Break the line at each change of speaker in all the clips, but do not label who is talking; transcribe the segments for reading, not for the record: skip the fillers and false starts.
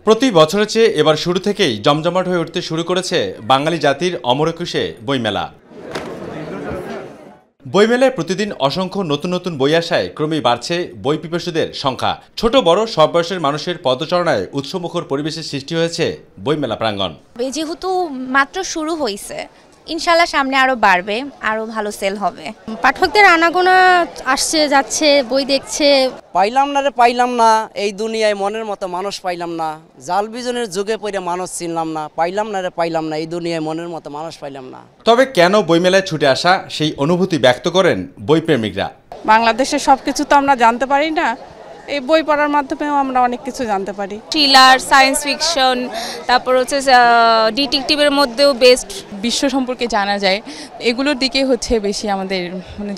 প্রতি বছরের চেয়ে এবার শুরু থেকেই জমজমাট হয়ে উঠতে শুরু করেছে বাঙালি জাতির অমর একুশে বইমেলা। বইমেলায় প্রতিদিন অসংখ্য নতুন নতুন বই আসায় ক্রমেই বাড়ছে বই পিপাসুদের সংখ্যা। ছোট বড় সব বয়সের মানুষের পদচারণায় উৎসমুখর পরিবেশের সৃষ্টি হয়েছে বইমেলা প্রাঙ্গণ।
যেহেতু মাত্র শুরু হয়েছে, ইনশাল্লাহ সামনে আরো বাড়বে, আরো ভালো সেল হবে।
পাঠকদের আনাগোনা আসছে যাচ্ছে, বই দেখছে।
পাইলাম না এই দুনিয়ায় মনের মতো মানুষ পাইলাম না, জাল বিজনের যুগে পড়ে মানুষ চিনলাম না, পাইলাম না এই দুনিয়ায় মনের মতো মানুষ পাইলাম না।
তবে কেন বইমেলায় ছুটে আসা সেই অনুভূতি ব্যক্ত করেন বইপ্রেমিকরা।
বাংলাদেশের সবকিছু তো আমরা জানতে পারি না, এই বই পড়ার মাধ্যমেও আমরা অনেক কিছু জানতে পারি।
থ্রিলার, সায়েন্স ফিকশন, তারপর হচ্ছে ডিটেকটিভের মধ্যেও বেস্ট।
বিশ্ব সম্পর্কে জানা যায়, এগুলোর দিকে হচ্ছে বেশি আমাদের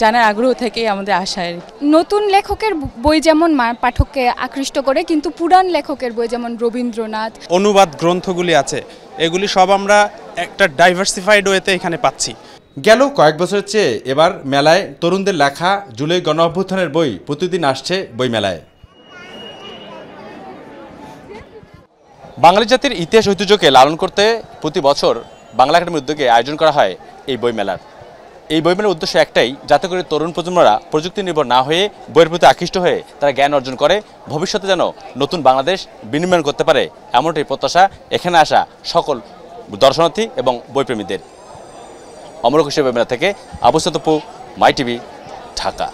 জানার আগ্রহ থেকে আমাদের আশা।
নতুন লেখকের বই যেমন পাঠককে আকৃষ্ট করে, কিন্তু পুরান লেখকের বই যেমন রবীন্দ্রনাথ,
অনুবাদ গ্রন্থগুলি আছে, এগুলি সব আমরা একটা ডাইভার্সিফাইড ওয়েতে এখানে পাচ্ছি।
গেল কয়েক বছরের চেয়ে এবার মেলায় তরুণদের লেখা জুলাই গণঅভ্যুত্থানের বই প্রতিদিন আসছে বইমেলায়। বাঙালি জাতির ইতিহাস ঐতিহ্যকে লালন করতে প্রতি বছর বাংলা একাডেমির উদ্যোগে আয়োজন করা হয় এই বইমেলার। এই বইমেলার উদ্দেশ্য একটাই, যাতে করে তরুণ প্রজন্মরা প্রযুক্তি নির্ভর না হয়ে বইয়ের প্রতি আকৃষ্ট হয়ে তারা জ্ঞান অর্জন করে ভবিষ্যতে যেন নতুন বাংলাদেশ বিনির্মাণ করতে পারে, এমনটাই প্রত্যাশা এখানে আসা সকল দর্শনার্থী এবং বইপ্রেমীদের। অমর একুশে বইমেলা থেকে আবু সাদ অপু, মাই টিভি, ঢাকা।